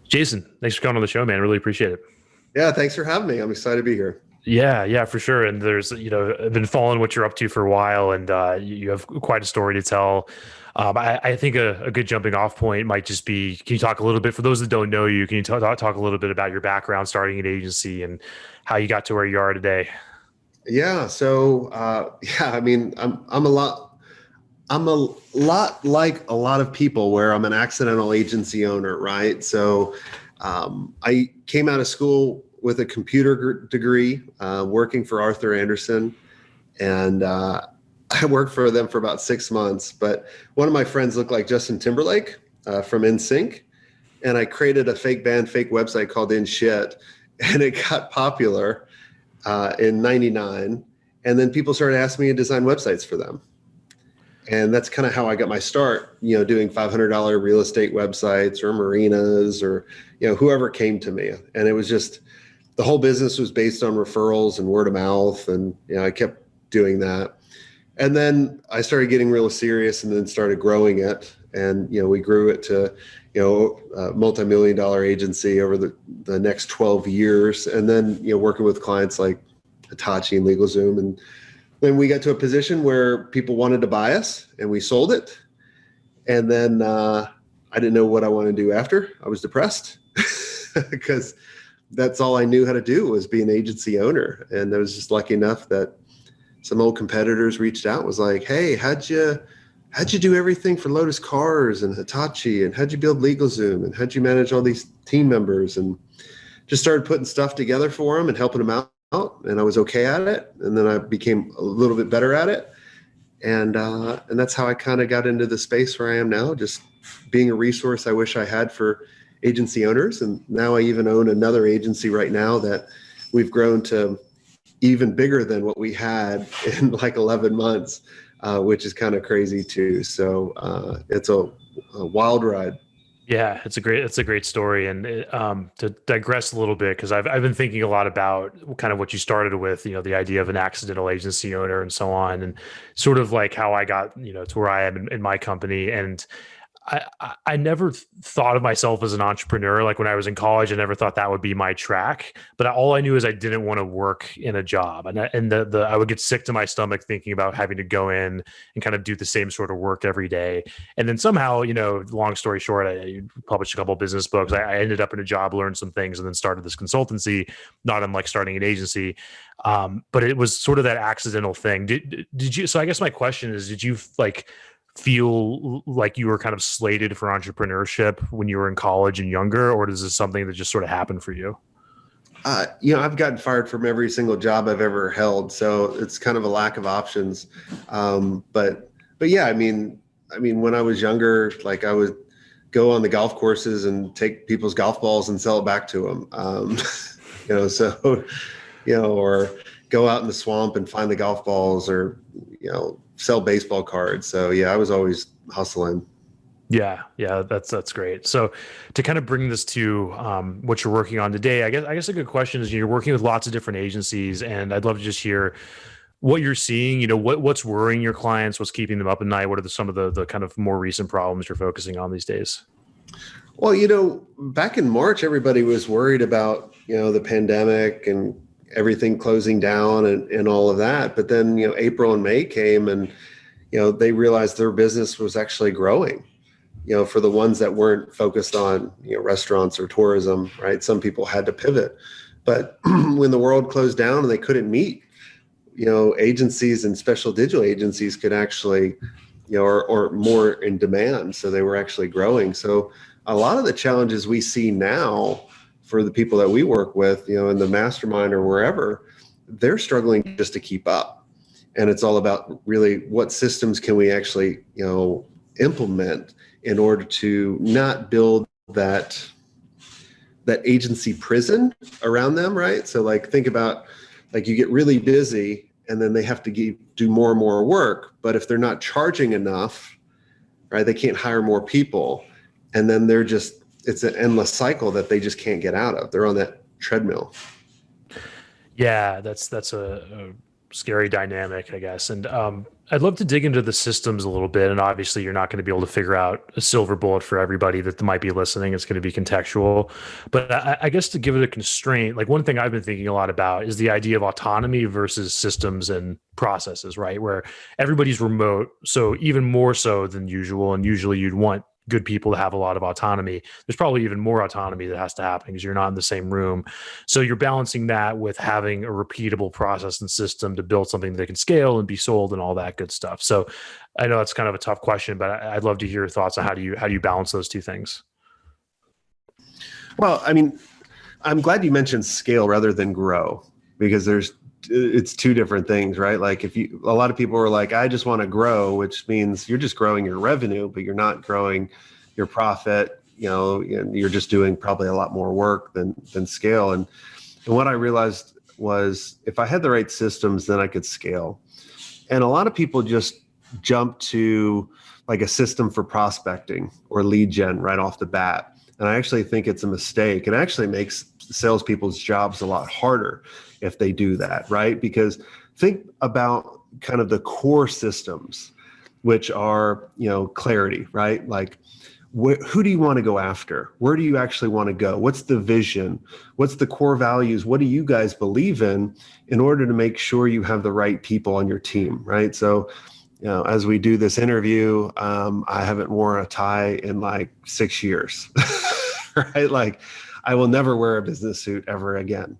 Jason, thanks for coming on the show, man. Really appreciate it. Yeah, thanks for having me. I'm excited to be here. Yeah, for sure. And I've been following what you're up to for a while, and you have quite a story to tell. I think a good jumping off point might just be, can you talk a little bit, for those that don't know you, can you talk a little bit about your background starting an agency and how you got to where you are today? Yeah, I mean, I'm a lot like a lot of people where I'm an accidental agency owner, right? I came out of school with a degree, working for Arthur Anderson, and I worked for them for about 6 months. But one of my friends looked like Justin Timberlake from NSYNC, and I created a fake band, fake website called In Shit, and it got popular in '99, and then people started asking me to design websites for them. And that's kind of how I got my start, doing $500 real estate websites or marinas or, whoever came to me. And it was just, the whole business was based on referrals and word of mouth. And, I kept doing that. And then I started getting real serious and then started growing it. And, we grew it to, a multi-million dollar agency over the next 12 years. And then, working with clients like Hitachi and LegalZoom. And then we got to a position where people wanted to buy us and we sold it. And then I didn't know what I wanted to do after. I was depressed because that's all I knew how to do was be an agency owner. And I was just lucky enough that some old competitors reached out, was like, hey, how'd you do everything for Lotus Cars and Hitachi, and how'd you build LegalZoom, and how'd you manage all these team members? And just started putting stuff together for them and helping them out. And I was okay at it. And then I became a little bit better at it. And that's how I kind of got into the space where I am now, just being a resource I wish I had for agency owners. And now I even own another agency right now that we've grown to even bigger than what we had in like 11 months, which is kind of crazy too. So it's a wild ride. Yeah, it's a great story. And to digress a little bit, because I've been thinking a lot about kind of what you started with, the idea of an accidental agency owner and so on, and sort of like how I got, to where I am in my company. And I never thought of myself as an entrepreneur. Like when I was in college, I never thought that would be my track. But all I knew is I didn't want to work in a job, and I would get sick to my stomach thinking about having to go in and kind of do the same sort of work every day. And then somehow, long story short, I published a couple of business books. I ended up in a job, learned some things, and then started this consultancy. Not unlike starting an agency, but it was sort of that accidental thing. Did you? So I guess my question is, did you feel like you were kind of slated for entrepreneurship when you were in college and younger, or is this something that just sort of happened for you? I've gotten fired from every single job I've ever held, so it's kind of a lack of options. But yeah, when I was younger, like I would go on the golf courses and take people's golf balls and sell it back to them. Or go out in the swamp and find the golf balls, or sell baseball cards. So yeah, I was always hustling. Yeah, that's great. So to kind of bring this to what you're working on today, I guess a good question is, you're working with lots of different agencies, and I'd love to just hear what you're seeing. What's worrying your clients, what's keeping them up at night, what are some of the kind of more recent problems you're focusing on these days? Well, back in March, everybody was worried about, the pandemic and everything closing down and all of that. But then, April and May came, and, they realized their business was actually growing, for the ones that weren't focused on, restaurants or tourism, right? Some people had to pivot. But when the world closed down and they couldn't meet, agencies and special digital agencies could actually, or more in demand. So they were actually growing. So a lot of the challenges we see now for the people that we work with, in the mastermind or wherever, they're struggling just to keep up. And it's all about really what systems can we actually, implement in order to not build that agency prison around them, right? So like, think about, like, you get really busy and then they have to do more and more work. But if they're not charging enough, right, they can't hire more people. And then it's an endless cycle that they just can't get out of. They're on that treadmill. Yeah, that's a scary dynamic, I guess. And I'd love to dig into the systems a little bit. And obviously, you're not going to be able to figure out a silver bullet for everybody that might be listening. It's going to be contextual. But I guess to give it a constraint, like one thing I've been thinking a lot about is the idea of autonomy versus systems and processes, right? Where everybody's remote. So even more so than usual. And usually you'd want good people to have a lot of autonomy. There's probably even more autonomy that has to happen because you're not in the same room. So you're balancing that with having a repeatable process and system to build something that can scale and be sold and all that good stuff. So I know it's kind of a tough question, but I'd love to hear your thoughts on how do you balance those two things? Well, I mean, I'm glad you mentioned scale rather than grow, because it's two different things, right? Like a lot of people are like, I just want to grow, which means you're just growing your revenue, but you're not growing your profit, and you're just doing probably a lot more work than scale. And what I realized was if I had the right systems, then I could scale. And a lot of people just jump to like a system for prospecting or lead gen right off the bat. And I actually think it's a mistake. It actually makes salespeople's jobs a lot harder if they do that, right? Because think about kind of the core systems, which are, clarity, right? Like, who do you want to go after? Where do you actually want to go? What's the vision? What's the core values? What do you guys believe in order to make sure you have the right people on your team, right? So, as we do this interview, I haven't worn a tie in like 6 years, right? Like, I will never wear a business suit ever again.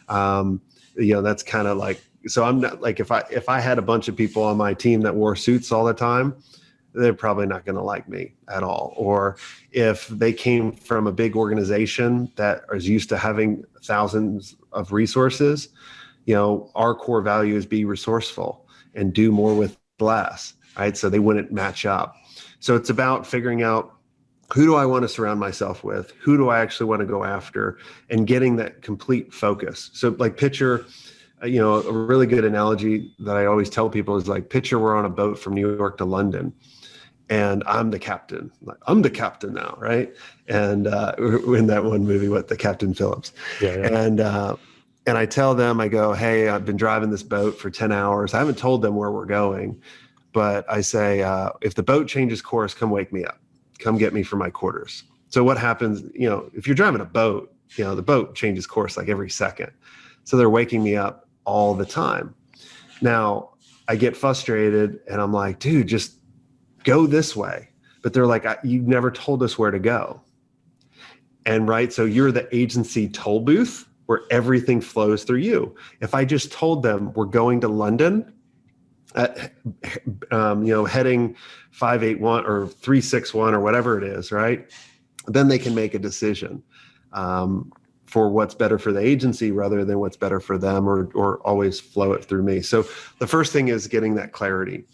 That's kind of like, so I'm not like, if I had a bunch of people on my team that wore suits all the time, they're probably not going to like me at all. Or if they came from a big organization that is used to having thousands of resources, our core value is be resourceful and do more with less, right? So they wouldn't match up. So it's about figuring out, who do I want to surround myself with? Who do I actually want to go after? And getting that complete focus. So like picture, a really good analogy that I always tell people is like, picture we're on a boat from New York to London and I'm the captain. Like, I'm the captain now, right? And in that one movie, the Captain Phillips. Yeah. And I tell them, I go, hey, I've been driving this boat for 10 hours. I haven't told them where we're going, but I say, if the boat changes course, come wake me up. Come get me from my quarters. So what happens, if you're driving a boat, the boat changes course like every second. So they're waking me up all the time. Now I get frustrated and I'm like, dude, just go this way. But they're like, you never told us where to go. And right. So you're the agency toll booth where everything flows through you. If I just told them we're going to London, heading 581 or 361 or whatever it is, right? Then they can make a decision for what's better for the agency rather than what's better for them, or always flow it through me. So the first thing is getting that clarity.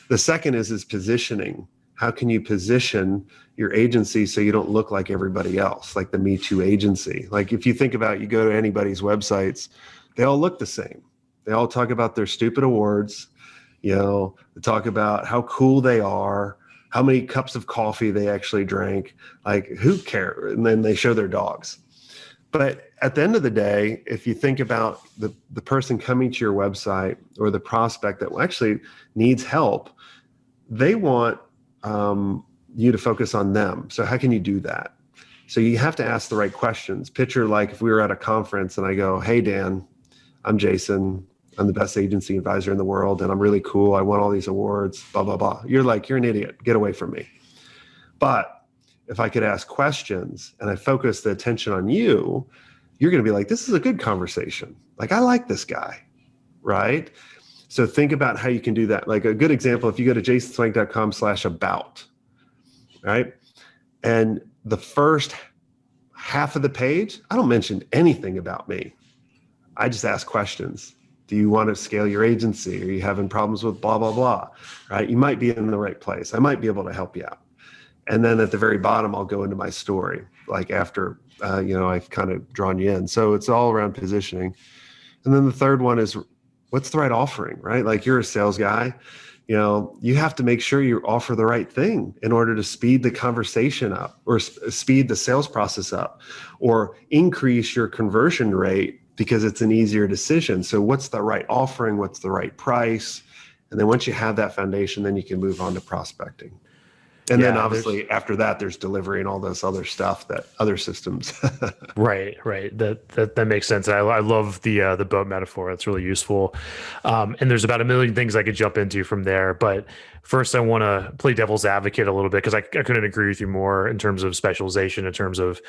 The second is positioning. How can you position your agency so you don't look like everybody else, like the Me Too agency? Like if you think about, you go to anybody's websites, they all look the same. They all talk about their stupid awards. They talk about how cool they are, how many cups of coffee they actually drank. Like, who cares? And then they show their dogs. But at the end of the day, if you think about the person coming to your website or the prospect that actually needs help, they want you to focus on them. So how can you do that? So you have to ask the right questions. Picture like if we were at a conference and I go, hey, Dan, I'm Jason. I'm the best agency advisor in the world, and I'm really cool. I won all these awards, blah, blah, blah. You're like, you're an idiot. Get away from me. But if I could ask questions and I focus the attention on you, you're going to be like, this is a good conversation. Like, I like this guy, right? So think about how you can do that. Like a good example, if you go to jasonswank.com/about, right? And the first half of the page, I don't mention anything about me. I just ask questions. Do you want to scale your agency? Are you having problems with blah, blah, blah, right? You might be in the right place. I might be able to help you out. And then at the very bottom, I'll go into my story, like after, I've kind of drawn you in. So it's all around positioning. And then the third one is, what's the right offering, right? Like you're a sales guy, you have to make sure you offer the right thing in order to speed the conversation up or speed the sales process up or increase your conversion rate because it's an easier decision. So what's the right offering? What's the right price? And then once you have that foundation, then you can move on to prospecting. And then obviously after that, there's delivery and all this other stuff that other systems. Right. That makes sense. I love the boat metaphor. That's really useful. And there's about a million things I could jump into from there. But first, I want to play devil's advocate a little bit because I couldn't agree with you more in terms of specialization, in terms of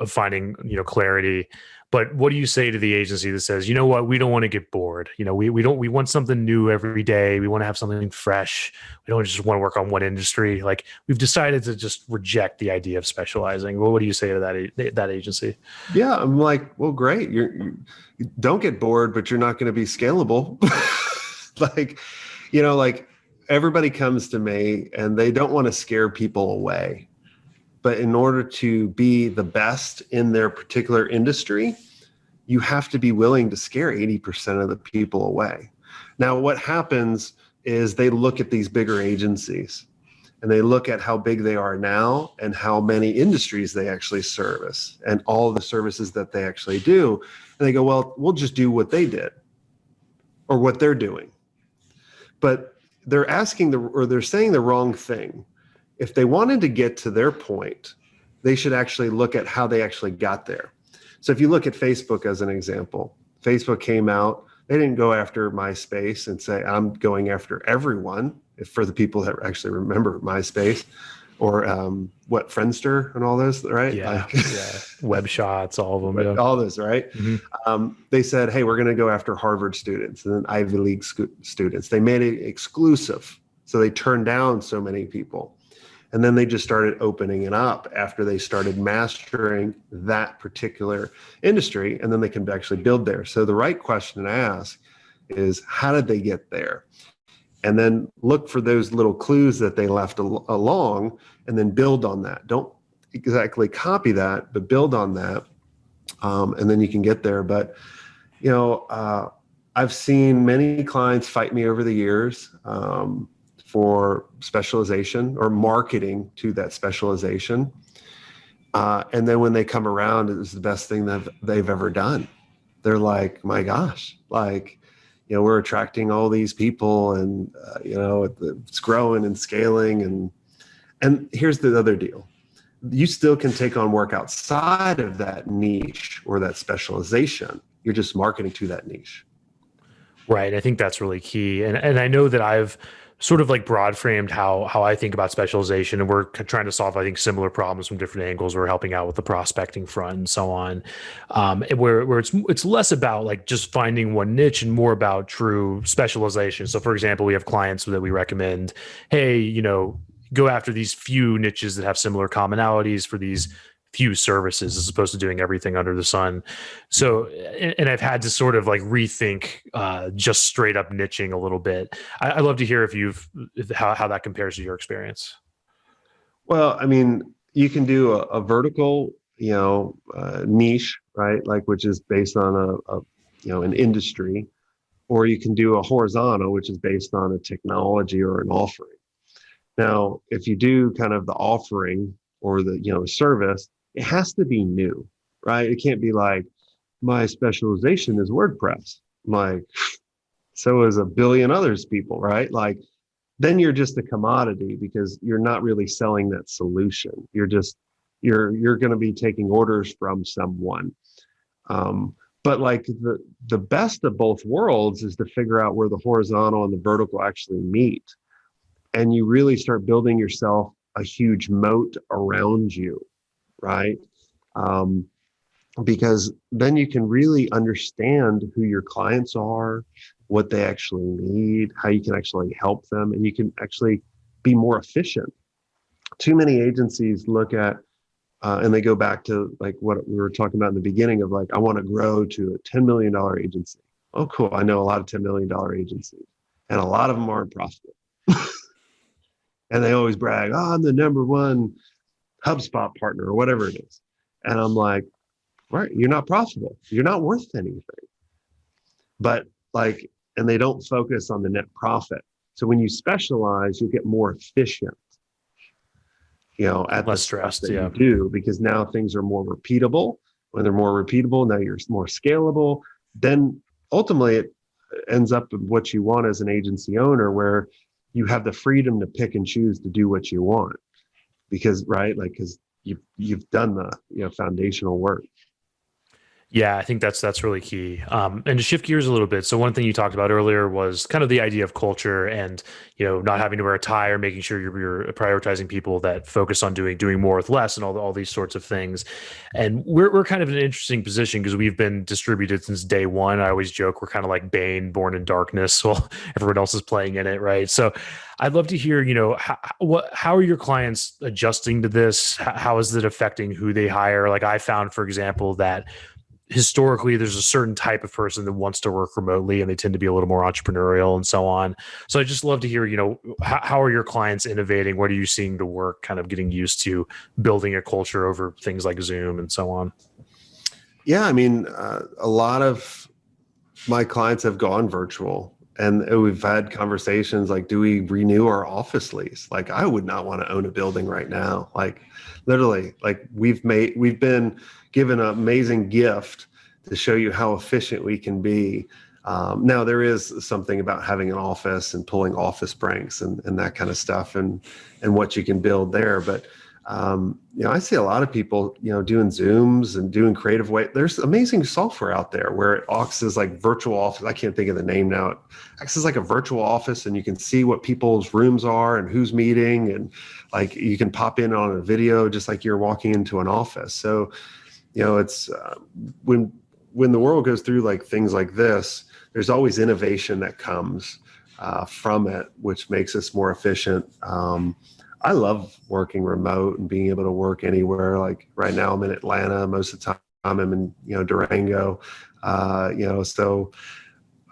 finding clarity. But what do you say to the agency that says, you know what, we don't want to get bored. We want something new every day. We want to have something fresh. We don't just want to work on one industry. Like, we've decided to just reject the idea of specializing. Well, what do you say to that agency? Yeah, I'm like, well, great. You don't get bored, but you're not going to be scalable. Like everybody comes to me and they don't want to scare people away. But in order to be the best in their particular industry, you have to be willing to scare 80% of the people away. Now, what happens is they look at these bigger agencies and they look at how big they are now and how many industries they actually service and all the services that they actually do. And they go, well, we'll just do what they did or what they're doing. But they're they're saying the wrong thing. If they wanted to get to their point, they should actually look at how they actually got there. So if you look at Facebook as an example, Facebook came out, they didn't go after MySpace and say, I'm going after everyone, for the people that actually remember MySpace, or Friendster and all those, right? Yeah, Web shots, all of them. All those, right? Mm-hmm. They said, hey, we're going to go after Harvard students and then Ivy League students. They made it exclusive. So they turned down so many people. And then they just started opening it up after they started mastering that particular industry, and then they can actually build there. So the right question to ask is, how did they get there? And then look for those little clues that they left along and then build on that. Don't exactly copy that, but build on that. And then you can get there. But, I've seen many clients fight me over the years for specialization or marketing to that specialization. And then when they come around, it was the best thing that they've ever done. They're like, my gosh, we're attracting all these people and, it's growing and scaling. And here's the other deal. You still can take on work outside of that niche or that specialization. You're just marketing to that niche. Right. I think that's really key. And I know that I've sort of like broad framed how I think about specialization, and we're trying to solve, I think, similar problems from different angles. We're helping out with the prospecting front and so on, where it's less about like just finding one niche and more about true specialization. So, for example, we have clients that we recommend, hey, go after these few niches that have similar commonalities for these few services as opposed to doing everything under the sun. So, and I've had to sort of like rethink just straight up niching a little bit. I'd love to hear how that compares to your experience. Well, I mean, you can do a vertical, niche, right? Like, which is based on an industry, or you can do a horizontal, which is based on a technology or an offering. Now, if you do kind of the offering or the, service, it has to be new, right? It can't be like, my specialization is WordPress. Like, so is a billion others people, right? Like, then you're just a commodity because you're not really selling that solution. You're going to be taking orders from someone. But like the best of both worlds is to figure out where the horizontal and the vertical actually meet. And you really start building yourself a huge moat around you, right? Because then you can really understand who your clients are, what they actually need, how you can actually help them, and you can actually be more efficient. Too many agencies look at, and they go back to like what we were talking about in the beginning of like, I want to grow to a $10 million agency. Oh, cool. I know a lot of $10 million agencies, and a lot of them aren't profitable. And they always brag, oh, I'm the number one HubSpot partner or whatever it is. And I'm like, right, you're not profitable. You're not worth anything. But like, and they don't focus on the net profit. So when you specialize, you'll get more efficient, at less the stressed, stuff that you do, because now things are more repeatable when they're more repeatable, now you're more scalable. Then ultimately it ends up with what you want as an agency owner, where you have the freedom to pick and choose to do what you want, because because you've done the foundational work. Yeah, I think that's really key. And to shift gears a little bit, so one thing you talked about earlier was kind of the idea of culture, and not having to wear a tie, or making sure you're prioritizing people that focus on doing more with less, and all these sorts of things. And we're kind of in an interesting position because we've been distributed since day one. I always joke we're kind of like Bane, born in darkness, while everyone else is playing in it, right? So I'd love to hear, how are your clients adjusting to this? How is it affecting who they hire? Like I found, for example, that historically there's a certain type of person that wants to work remotely, and they tend to be a little more entrepreneurial and so on. So I just love to hear, how are your clients innovating? What are you seeing the work kind of getting used to building a culture over things like Zoom and so on? Yeah, I mean, a lot of my clients have gone virtual, and we've had conversations like, do we renew our office lease? Like, I would not want to own a building right now. Like, literally, like we've been given an amazing gift to show you how efficient we can be. Now there is something about having an office and pulling office pranks and that kind of stuff, and what you can build there. But I see a lot of people, doing Zooms and doing creative way. There's amazing software out there where it acts as like virtual office. I can't think of the name now. It acts as like a virtual office, and you can see what people's rooms are and who's meeting, and like you can pop in on a video just like you're walking into an office. So, it's when the world goes through like things like this, there's always innovation that comes from it, which makes us more efficient. I love working remote and being able to work anywhere. Like right now I'm in Atlanta. Most of the time I'm in, Durango. So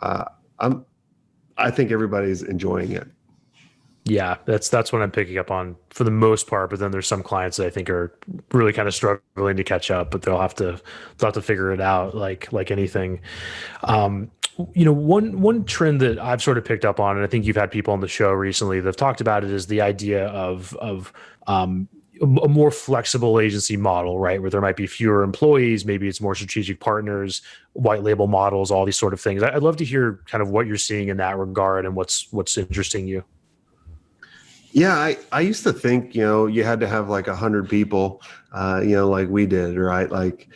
I think everybody's enjoying it. Yeah, that's what I'm picking up on for the most part. But then there's some clients that I think are really kind of struggling to catch up, but they'll have to figure it out like anything. One trend that I've sort of picked up on, and I think you've had people on the show recently that have talked about it, is the idea of a more flexible agency model, right? Where there might be fewer employees, maybe it's more strategic partners, white label models, all these sort of things. I'd love to hear kind of what you're seeing in that regard and what's interesting you. Yeah, I used to think, you had to have like 100 people, like we did, right? Like,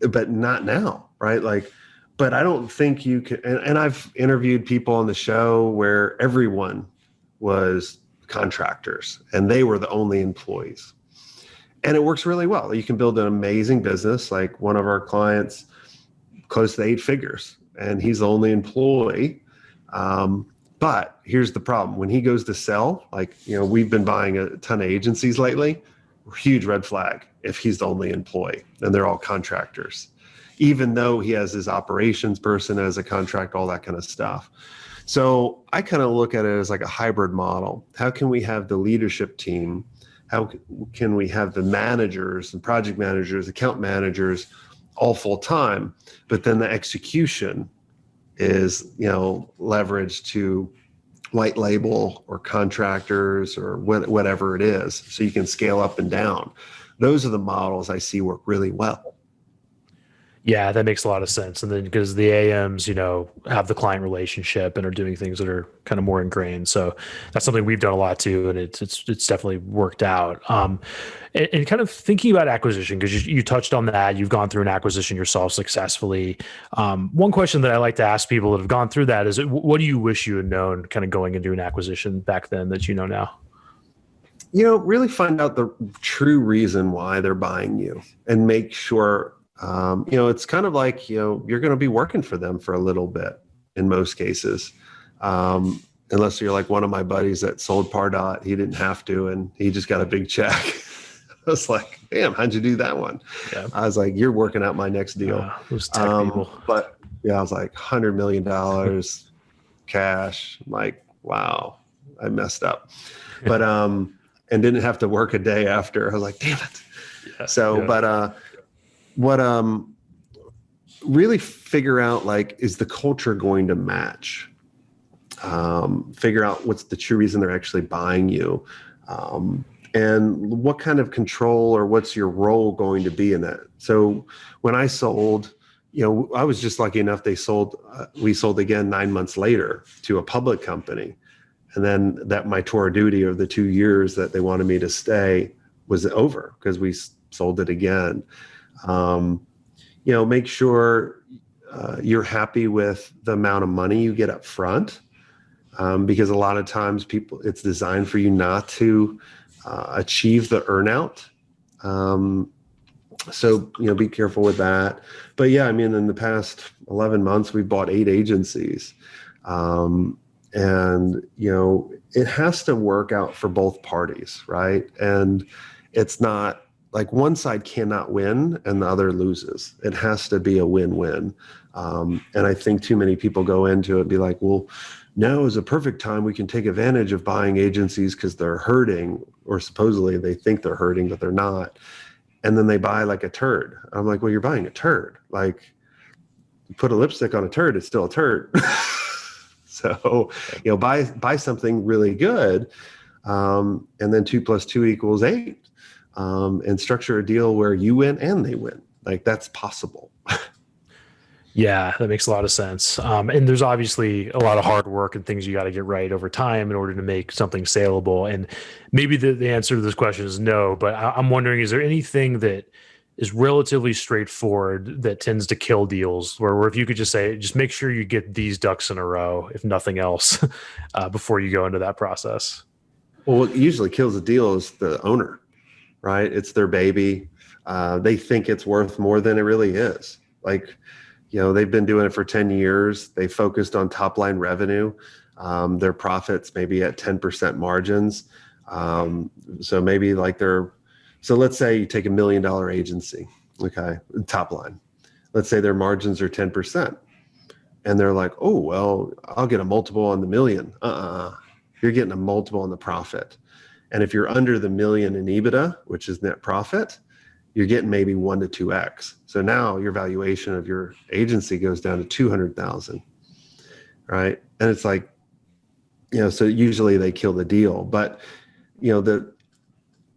but not now, right? Like, but I don't think you can. And I've interviewed people on the show where everyone was contractors and they were the only employees. And it works really well. You can build an amazing business. Like one of our clients, close to 8 figures, and he's the only employee. But here's the problem. When he goes to sell, like, we've been buying a ton of agencies lately, huge red flag if he's the only employee and they're all contractors, even though he has his operations person as a contract, all that kind of stuff. So I kind of look at it as like a hybrid model. How can we have the leadership team? How can we have the managers and project managers, account managers, all full time, but then the execution is, leveraged to white label or contractors or whatever it is, so you can scale up and down. Those are the models I see work really well. Yeah, that makes a lot of sense. And then because the AMs, have the client relationship and are doing things that are kind of more ingrained. So that's something we've done a lot too, and it's definitely worked out. And kind of thinking about acquisition, because you touched on that, you've gone through an acquisition yourself successfully. One question that I like to ask people that have gone through that is, what do you wish you had known kind of going into an acquisition back then that you know now? Really find out the true reason why they're buying you, and make sure. It's kind of like, you're going to be working for them for a little bit in most cases. Unless you're like one of my buddies that sold Pardot, he didn't have to, and he just got a big check. I was like, damn, how'd you do that one? Yeah. I was like, you're working out my next deal. Those tech people. But yeah, I was like $100 million cash. I'm like, wow, I messed up. But, and didn't have to work a day after. I was like, damn it. Yeah, so, yeah. But, what really figure out, like, is the culture going to match? Figure out what's the true reason they're actually buying you. and what kind of control or what's your role going to be in that? So when I sold, I was just lucky enough, we sold again 9 months later to a public company. And then that my tour of duty of the 2 years that they wanted me to stay was over because we sold it again. Make sure you're happy with the amount of money you get up front, because a lot of times it's designed for you not to achieve the earnout. So, be careful with that. But yeah, I mean, in the past 11 months, we've bought 8 agencies. And, it has to work out for both parties, right? And it's not like one side cannot win and the other loses. It has to be a win-win. And I think too many people go into it and be like, well, now is a perfect time. We can take advantage of buying agencies because they're hurting, or supposedly they think they're hurting, but they're not. And then they buy like a turd. I'm like, well, you're buying a turd. Like, you put a lipstick on a turd, it's still a turd. So, buy something really good. And then 2 + 2 = 8. And structure a deal where you win and they win. Like, that's possible. Yeah, that makes a lot of sense. And there's obviously a lot of hard work and things you got to get right over time in order to make something saleable. And maybe the answer to this question is no, but I'm wondering, is there anything that is relatively straightforward that tends to kill deals where if you could just say, just make sure you get these ducks in a row, if nothing else, before you go into that process? Well, what usually kills a deal is the owner, right? It's their baby. They think it's worth more than it really is. Like, they've been doing it for 10 years. They focused on top line revenue. Their profits maybe at 10% margins. So maybe so let's say you take $1 million agency, okay, top line. Let's say their margins are 10%. And they're like, oh, well, I'll get a multiple on the million. You're getting a multiple on the profit. And if you're under the $1 million in EBITDA, which is net profit, you're getting maybe 1 to 2x. So now your valuation of your agency goes down to 200,000, right? And it's like, so usually they kill the deal. But,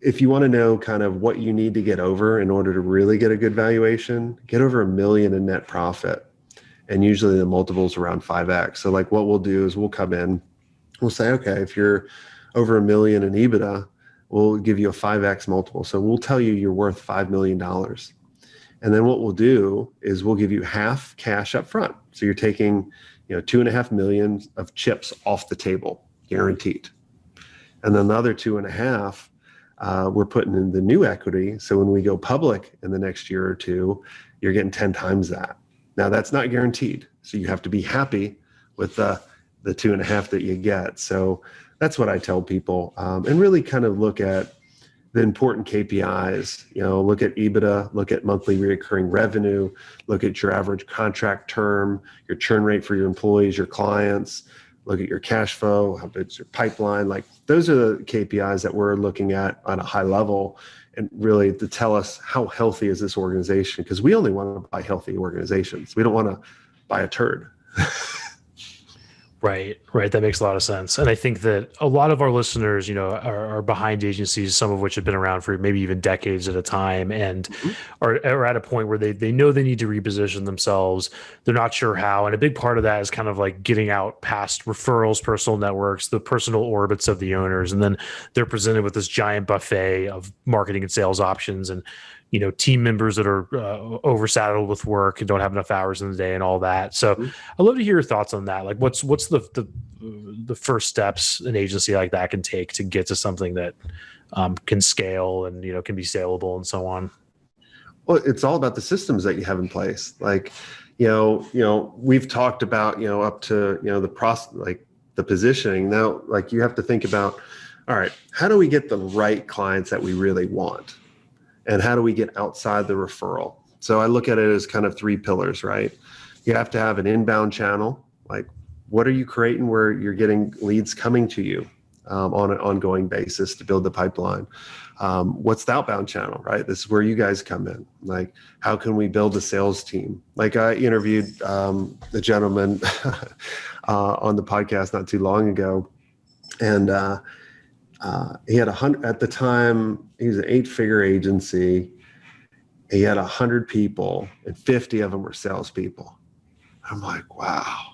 if you want to know kind of what you need to get over in order to really get a good valuation, get over $1 million in net profit. And usually the multiple's around 5x. So like what we'll do is we'll come in, we'll say, okay, if you're over $1 million in EBITDA, we'll give you a 5x multiple. So we'll tell you you're worth $5 million. And then what we'll do is we'll give you half cash up front. So you're taking, $2.5 million of chips off the table, guaranteed. And then the other 2.5, we're putting in the new equity. So when we go public in the next year or two, you're getting 10 times that. Now that's not guaranteed. So you have to be happy with the 2.5 that you get. So that's what I tell people, and really kind of look at the important KPIs, look at EBITDA, look at monthly recurring revenue, look at your average contract term, your churn rate for your employees, your clients, look at your cash flow, how big's your pipeline. Like those are the KPIs that we're looking at on a high level, and really to tell us how healthy is this organization, because we only want to buy healthy organizations. We don't want to buy a turd. Right. That makes a lot of sense. And I think that a lot of our listeners, are behind agencies, some of which have been around for maybe even decades at a time, and are at a point where they know they need to reposition themselves. They're not sure how. And a big part of that is kind of like getting out past referrals, personal networks, the personal orbits of the owners. And then they're presented with this giant buffet of marketing and sales options, and team members that are oversaddled with work and don't have enough hours in the day and all that. So I'd love to hear your thoughts on that. Like what's the first steps an agency like that can take to get to something that can scale and, can be saleable and so on? Well, it's all about the systems that you have in place. Like, we've talked about, up to, the process, like the positioning. Now, like you have to think about, all right, how do we get the right clients that we really want? And how do we get outside the referral? So I look at it as kind of 3 pillars, right? You have to have an inbound channel. Like, what are you creating where you're getting leads coming to you on an ongoing basis to build the pipeline? What's the outbound channel, right? This is where you guys come in. Like, how can we build a sales team? Like I interviewed the gentleman on the podcast not too long ago. And He had 100 at the time. He was an 8-figure agency. He had 100 people, and 50 of them were salespeople. I'm like, wow.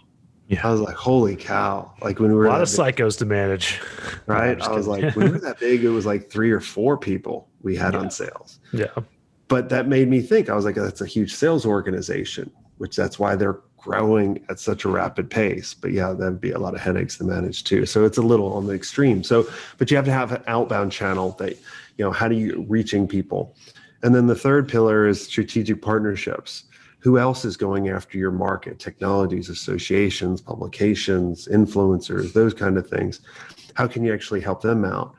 Yeah. I was like, holy cow! Like when we A were lot of that big, psychos to manage. No, I'm right? just I was like, kidding. when we were that big, it was like 3 or 4 people we had Yeah. on sales. Yeah. But that made me think. I was like, that's a huge sales organization, which that's why they're growing at such a rapid pace. But yeah, that'd be a lot of headaches to manage too. So it's a little on the extreme. So, but you have to have an outbound channel that, how do you reaching people? And then the third pillar is strategic partnerships. Who else is going after your market? Technologies, associations, publications, influencers, those kind of things. How can you actually help them out?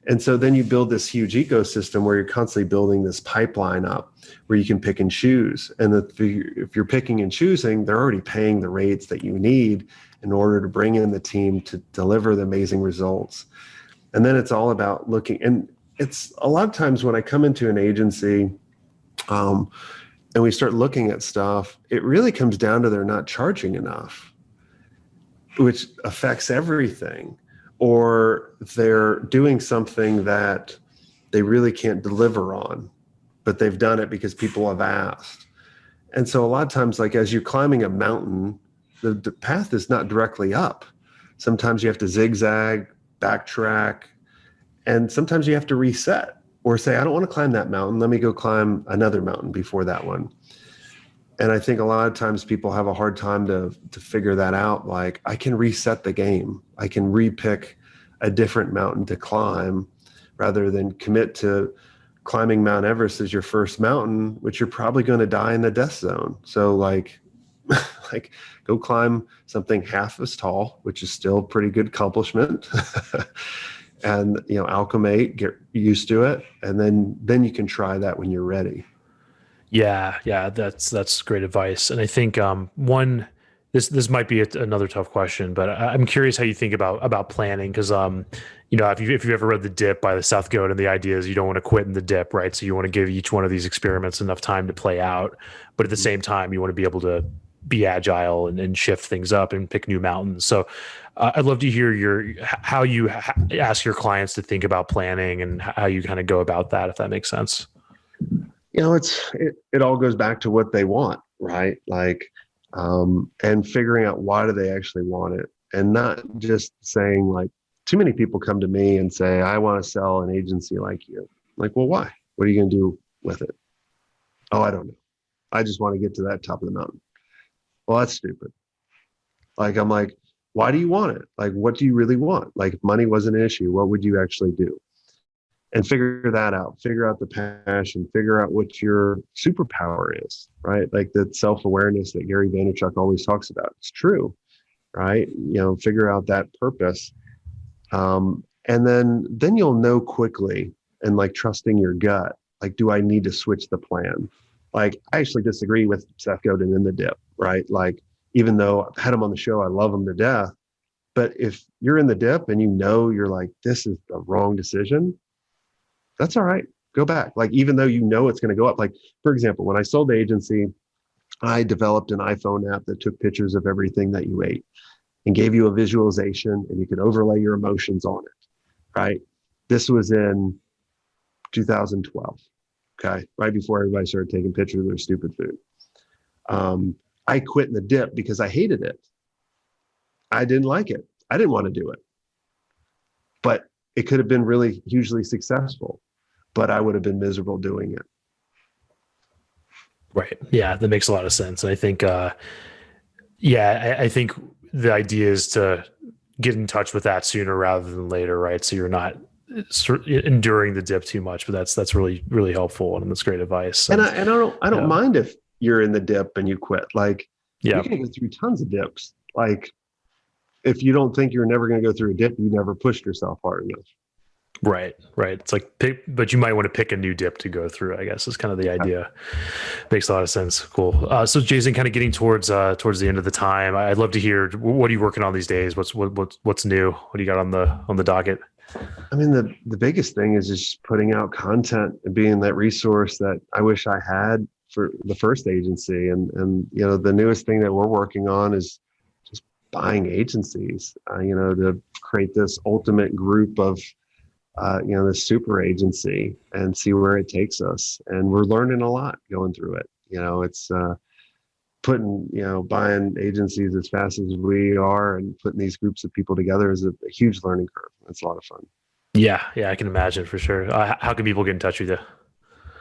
And so then you build this huge ecosystem where you're constantly building this pipeline up where you can pick and choose. And if you're picking and choosing, they're already paying the rates that you need in order to bring in the team to deliver the amazing results. And then it's all about looking. And it's a lot of times when I come into an agency, and we start looking at stuff, it really comes down to they're not charging enough, which affects everything. Or they're doing something that they really can't deliver on, but they've done it because people have asked. And so a lot of times, like as you're climbing a mountain, the path is not directly up. Sometimes you have to zigzag, backtrack, and sometimes you have to reset or say, I don't want to climb that mountain. Let me go climb another mountain before that one. And I think a lot of times people have a hard time to figure that out. Like, I can reset the game. I can repick a different mountain to climb rather than commit to climbing Mount Everest as your first mountain, which you're probably going to die in the death zone. So like go climb something half as tall, which is still a pretty good accomplishment. And, acclimate, get used to it. And then you can try that when you're ready. Yeah, that's great advice. And I think this might be another tough question, but I'm curious how you think about planning because if you've ever read The Dip by the Seth Godin, the idea is you don't want to quit in the dip, right? So you want to give each one of these experiments enough time to play out, but at the same time you want to be able to be agile and shift things up and pick new mountains. So I'd love to hear how you ask your clients to think about planning and how you kind of go about that, if that makes sense. It all goes back to what they want, right? Like, and figuring out why do they actually want it, and not just saying like, too many people come to me and say, I want to sell an agency like you. Like, well, why? What are you going to do with it? Oh, I don't know. I just want to get to that top of the mountain. Well, that's stupid. Like, I'm like, why do you want it? Like, what do you really want? Like, if money wasn't an issue, what would you actually do? And figure that out, figure out the passion, figure out what your superpower is, right? Like that self-awareness that Gary Vaynerchuk always talks about. It's true, right? Figure out that purpose. And then you'll know quickly and like trusting your gut, like, do I need to switch the plan? Like, I actually disagree with Seth Godin in The Dip, right? Like, even though I've had him on the show, I love him to death. But if you're in the dip and you're like, this is the wrong decision, that's all right. Go back. Like, even though it's going to go up. Like, for example, when I sold the agency, I developed an iPhone app that took pictures of everything that you ate and gave you a visualization, and you could overlay your emotions on it, right? This was in 2012, okay? Right before everybody started taking pictures of their stupid food. I quit in the dip because I hated it. I didn't like it. I didn't want to do it. But it could have been really hugely successful, but I would have been miserable doing it. Right. Yeah, that makes a lot of sense. And I think, I think the idea is to get in touch with that sooner rather than later, right? So you're not enduring the dip too much. But that's really really helpful, and that's great advice. And I don't mind if you're in the dip and you quit. Like, yeah, you can go through tons of dips. Like, if you don't think you're never going to go through a dip, you never pushed yourself hard enough. Right. It's like but you might want to pick a new dip to go through, I guess, is kind of the idea. Makes a lot of sense. Cool. So Jason, kind of getting towards the end of the time, I'd love to hear, what are you working on these days? What's new? What do you got on the docket? I mean, the biggest thing is just putting out content and being that resource that I wish I had for the first agency. And the newest thing that we're working on is just buying agencies, to create this ultimate group of this super agency and see where it takes us. And we're learning a lot going through it. It's buying agencies as fast as we are and putting these groups of people together is a huge learning curve. It's a lot of fun. Yeah, yeah, I can imagine for sure. How can people get in touch with you?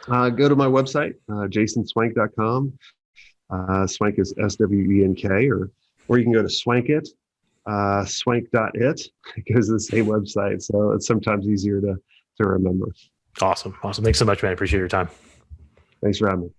Go to my website, jasonswenk.com. Swenk is SWENK, or you can go to Swenkit, swenk.it. It goes to the same website. So it's sometimes easier to remember. Awesome. Awesome. Thanks so much, man. I appreciate your time. Thanks for having me.